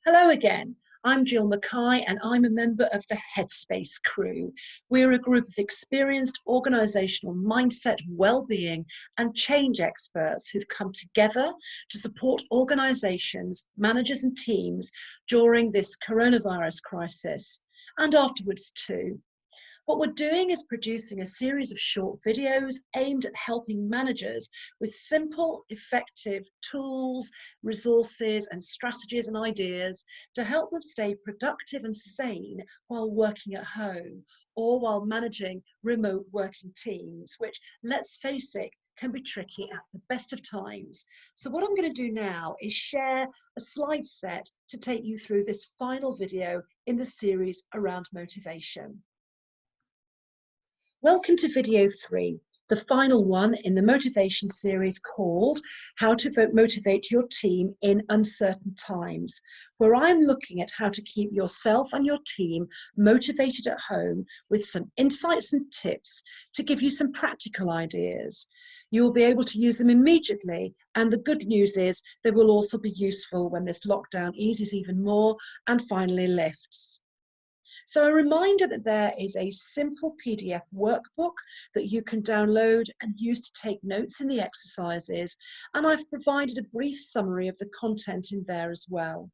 Hello again. I'm Jill Mackay and I'm a member of the Headspace crew. We're a group of experienced organisational mindset, well-being and change experts who've come together to support organisations, managers and teams during this coronavirus crisis and afterwards too. What we're doing is producing a series of short videos aimed at helping managers with simple, effective tools, resources, and strategies and ideas to help them stay productive and sane while working at home or while managing remote working teams, which, let's face it, can be tricky at the best of times. So what I'm going to do now is share a slide set to take you through this final video in the series around motivation. Welcome to video 3, the final one in the motivation series called How to Motivate Your Team in Uncertain Times, where I'm looking at how to keep yourself and your team motivated at home with some insights and tips to give you some practical ideas. You'll be able to use them immediately, and the good news is they will also be useful when this lockdown eases even more and finally lifts. So a reminder that there is a simple PDF workbook that you can download and use to take notes in the exercises, and I've provided a brief summary of the content in there as well.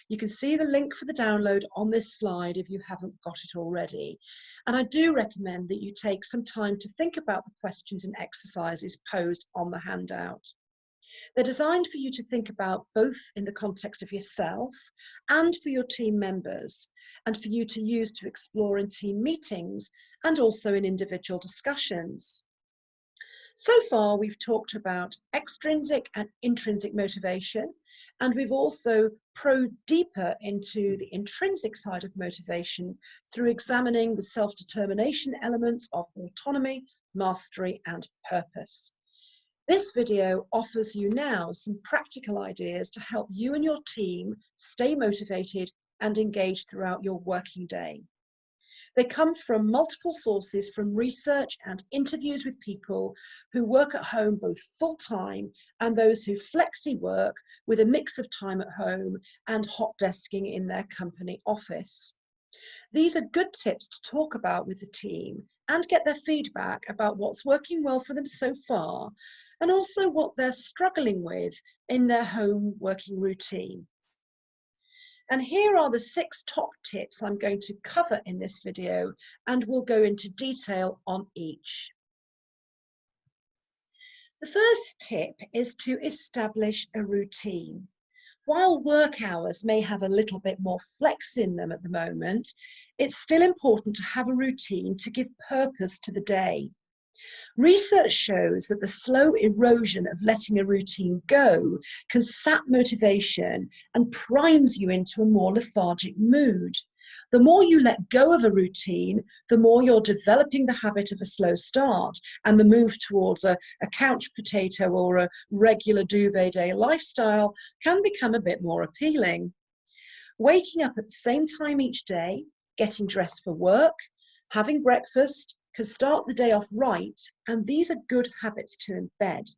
You can see the link for the download on this slide if you haven't got it already. And I do recommend that you take some time to think about the questions and exercises posed on the handout. They're designed for you to think about both in the context of yourself and for your team members, and for you to use to explore in team meetings and also in individual discussions. So far, we've talked about extrinsic and intrinsic motivation, and we've also probed deeper into the intrinsic side of motivation through examining the self-determination elements of autonomy, mastery, and purpose. This video offers you now some practical ideas to help you and your team stay motivated and engaged throughout your working day. They come from multiple sources, from research and interviews with people who work at home both full-time and those who flexi-work with a mix of time at home and hot desking in their company office. These are good tips to talk about with the team and get their feedback about what's working well for them so far, and also what they're struggling with in their home working routine. And here are the 6 top tips I'm going to cover in this video, and we'll go into detail on each. The first tip is to establish a routine. While work hours may have a little bit more flex in them at the moment, it's still important to have a routine to give purpose to the day. Research shows that the slow erosion of letting a routine go can sap motivation and primes you into a more lethargic mood. The more you let go of a routine, the more you're developing the habit of a slow start, and the move towards a couch potato or a regular duvet day lifestyle can become a bit more appealing. Waking up at the same time each day, getting dressed for work, having breakfast, can start the day off right, and these are good habits to embed.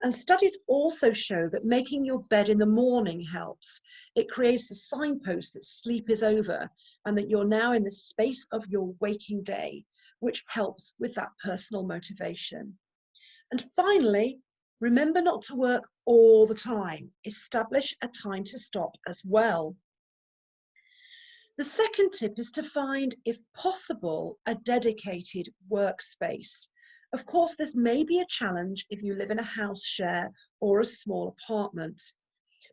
And studies also show that making your bed in the morning helps. It creates a signpost that sleep is over and that you're now in the space of your waking day, which helps with that personal motivation. And finally, remember not to work all the time. Establish a time to stop as well. The second tip is to find, if possible, a dedicated workspace. Of course, this may be a challenge if you live in a house share or a small apartment.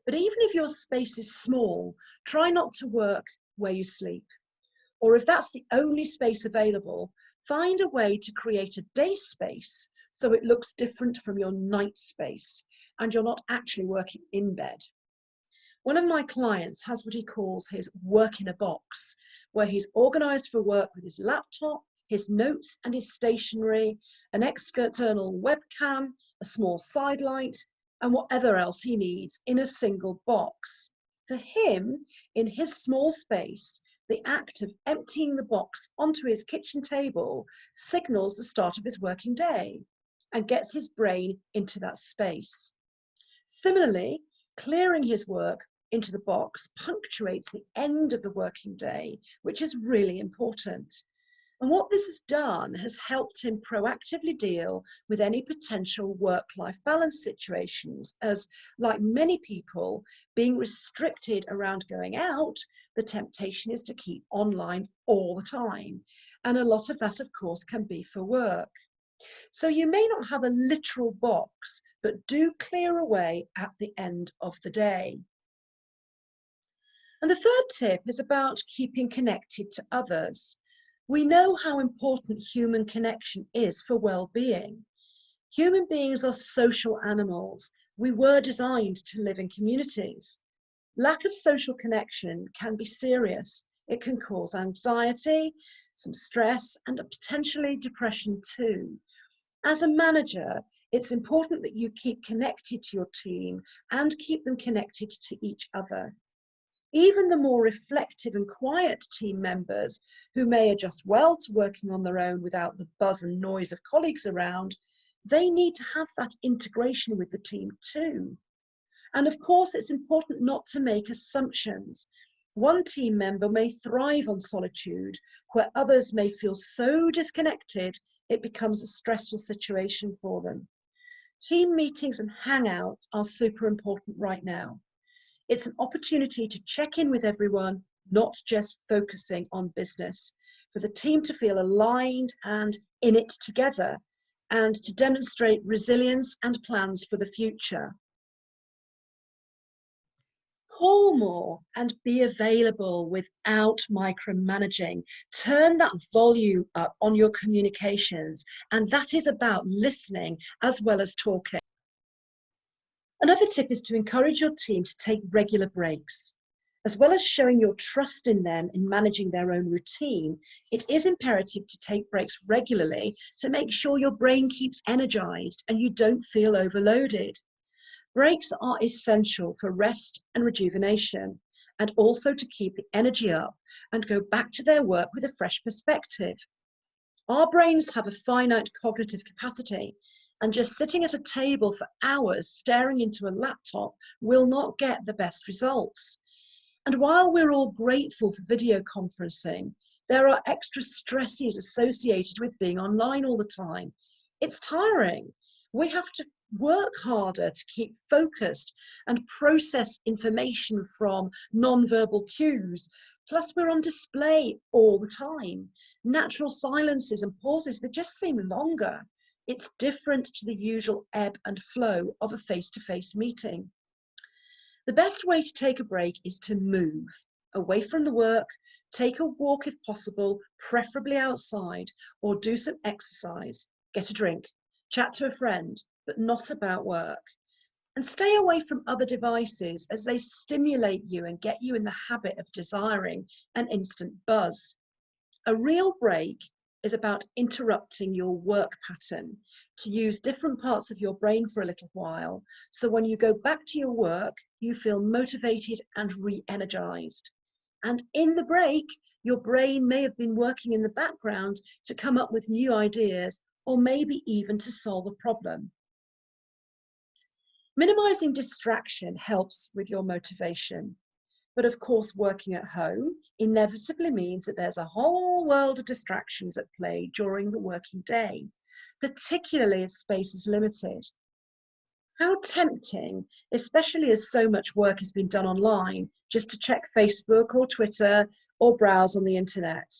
But even if your space is small, try not to work where you sleep. Or if that's the only space available, find a way to create a day space so it looks different from your night space and you're not actually working in bed. One of my clients has what he calls his work in a box, where he's organised for work with his laptop, his notes and his stationery, an external webcam, a small side light, and whatever else he needs in a single box. For him, in his small space, the act of emptying the box onto his kitchen table signals the start of his working day and gets his brain into that space. Similarly, clearing his work into the box punctuates the end of the working day, which is really important. And what this has done has helped him proactively deal with any potential work-life balance situations, as, like many people, being restricted around going out, the temptation is to keep online all the time. And a lot of that, of course, can be for work. So you may not have a literal box, but do clear away at the end of the day. And the third tip is about keeping connected to others. We know how important human connection is for well-being. Human beings are social animals. We were designed to live in communities. Lack of social connection can be serious. It can cause anxiety, some stress, and potentially depression too. As a manager, it's important that you keep connected to your team and keep them connected to each other. Even the more reflective and quiet team members who may adjust well to working on their own without the buzz and noise of colleagues around, they need to have that integration with the team too. And of course, it's important not to make assumptions. One team member may thrive on solitude, where others may feel so disconnected it becomes a stressful situation for them. Team meetings and hangouts are super important right now. It's an opportunity to check in with everyone, not just focusing on business, for the team to feel aligned and in it together, and to demonstrate resilience and plans for the future. Call more and be available without micromanaging. Turn that volume up on your communications, and that is about listening as well as talking. Another tip is to encourage your team to take regular breaks. As well as showing your trust in them in managing their own routine, it is imperative to take breaks regularly to make sure your brain keeps energized and you don't feel overloaded. Breaks are essential for rest and rejuvenation, and also to keep the energy up and go back to their work with a fresh perspective. Our brains have a finite cognitive capacity, and just sitting at a table for hours staring into a laptop will not get the best results. And while we're all grateful for video conferencing, there are extra stresses associated with being online all the time. It's tiring. We have to work harder to keep focused and process information from non-verbal cues. Plus, we're on display all the time. Natural silences and pauses, they just seem longer. It's different to the usual ebb and flow of a face-to-face meeting. The best way to take a break is to move away from the work, take a walk if possible, preferably outside, or do some exercise, get a drink, chat to a friend, but not about work. And stay away from other devices as they stimulate you and get you in the habit of desiring an instant buzz. A real break is about interrupting your work pattern, to use different parts of your brain for a little while, so when you go back to your work, you feel motivated and re-energized. And in the break, your brain may have been working in the background to come up with new ideas, or maybe even to solve a problem. Minimizing distraction helps with your motivation. But of course, working at home inevitably means that there's a whole world of distractions at play during the working day, particularly if space is limited. How tempting, especially as so much work has been done online, just to check Facebook or Twitter or browse on the internet.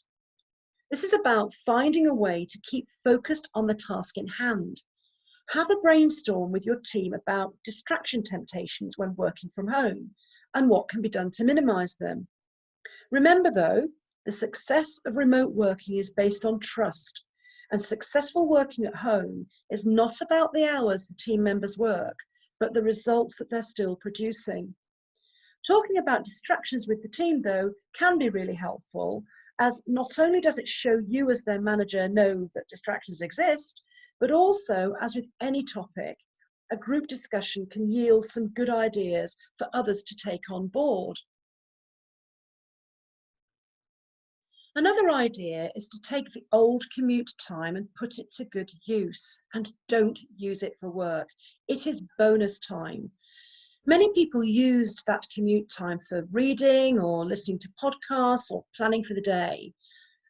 This is about finding a way to keep focused on the task in hand. Have a brainstorm with your team about distraction temptations when working from home, and what can be done to minimize them. Remember though, the success of remote working is based on trust, and successful working at home is not about the hours the team members work, but the results that they're still producing. Talking about distractions with the team though can be really helpful, as not only does it show you as their manager know that distractions exist, but also, as with any topic, a group discussion can yield some good ideas for others to take on board. Another idea is to take the old commute time and put it to good use, and don't use it for work. It is bonus time. Many people used that commute time for reading or listening to podcasts or planning for the day.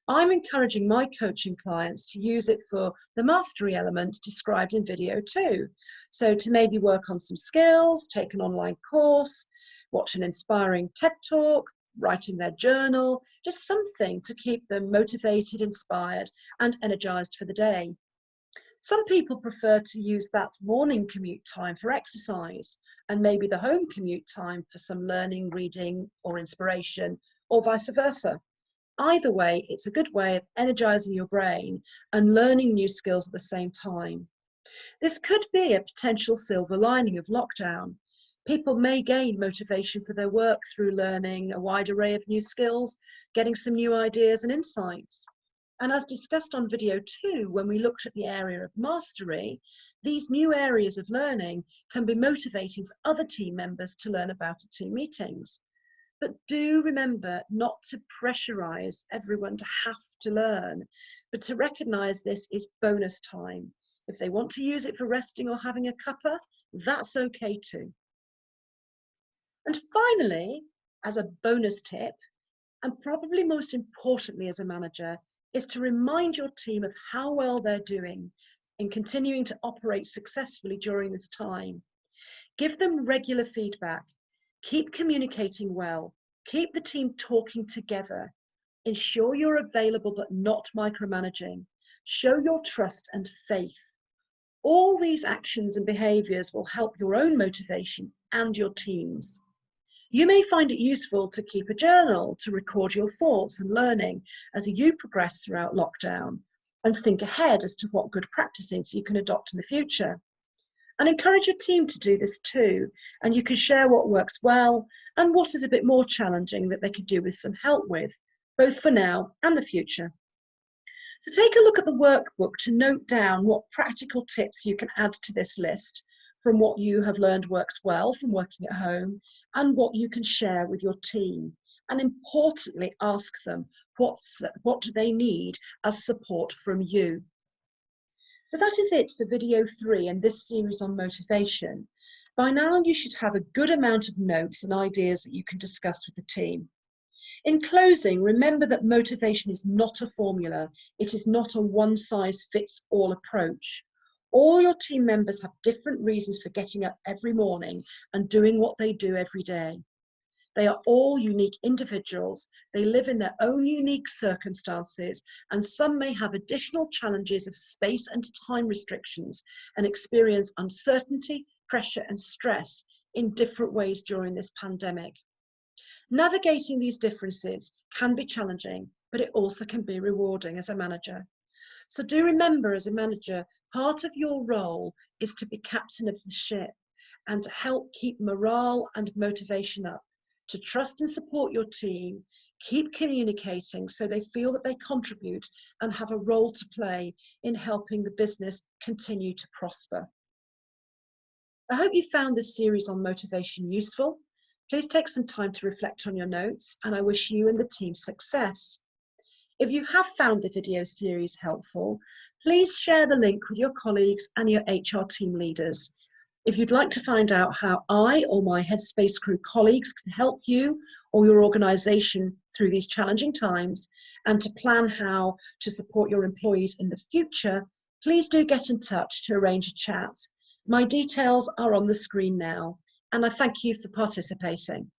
I'm encouraging my coaching clients to use it for the mastery element described in video 2. So to maybe work on some skills, take an online course, watch an inspiring TED talk, writing their journal, just something to keep them motivated, inspired, and energized for the day. Some people prefer to use that morning commute time for exercise and maybe the home commute time for some learning, reading, or inspiration, or vice versa. Either way, it's a good way of energizing your brain and learning new skills at the same time. This could be a potential silver lining of lockdown. People may gain motivation for their work through learning a wide array of new skills, getting some new ideas and insights. And as discussed on video 2, when we looked at the area of mastery, these new areas of learning can be motivating for other team members to learn about at team meetings. But do remember not to pressurize everyone to have to learn, but to recognize this is bonus time. If they want to use it for resting or having a cuppa, that's okay too. And finally, as a bonus tip, and probably most importantly as a manager, is to remind your team of how well they're doing in continuing to operate successfully during this time. Give them regular feedback. Keep communicating well. Keep the team talking together. Ensure you're available but not micromanaging. Show your trust and faith. All these actions and behaviours will help your own motivation and your team's. You may find it useful to keep a journal to record your thoughts and learning as you progress throughout lockdown, and think ahead as to what good practices you can adopt in the future. And encourage your team to do this too, and you can share what works well and what is a bit more challenging that they could do with some help with, both for now and the future. So take a look at the workbook to note down what practical tips you can add to this list from what you have learned works well from working at home and what you can share with your team. And importantly, ask them what do they need as support from you. So that is it for video 3 in this series on motivation. By now you should have a good amount of notes and ideas that you can discuss with the team. In closing, remember that motivation is not a formula. It is not a one-size-fits-all approach. All your team members have different reasons for getting up every morning and doing what they do every day. They are all unique individuals. They live in their own unique circumstances, and some may have additional challenges of space and time restrictions and experience uncertainty, pressure, and stress in different ways during this pandemic. Navigating these differences can be challenging, but it also can be rewarding as a manager. So do remember, as a manager, part of your role is to be captain of the ship and to help keep morale and motivation up, to trust and support your team, keep communicating so they feel that they contribute and have a role to play in helping the business continue to prosper. I hope you found this series on motivation useful. Please take some time to reflect on your notes, and I wish you and the team success. If you have found the video series helpful, please share the link with your colleagues and your HR team leaders. If you'd like to find out how I or my Headspace Crew colleagues can help you or your organisation through these challenging times, and to plan how to support your employees in the future, please do get in touch to arrange a chat. My details are on the screen now, and I thank you for participating.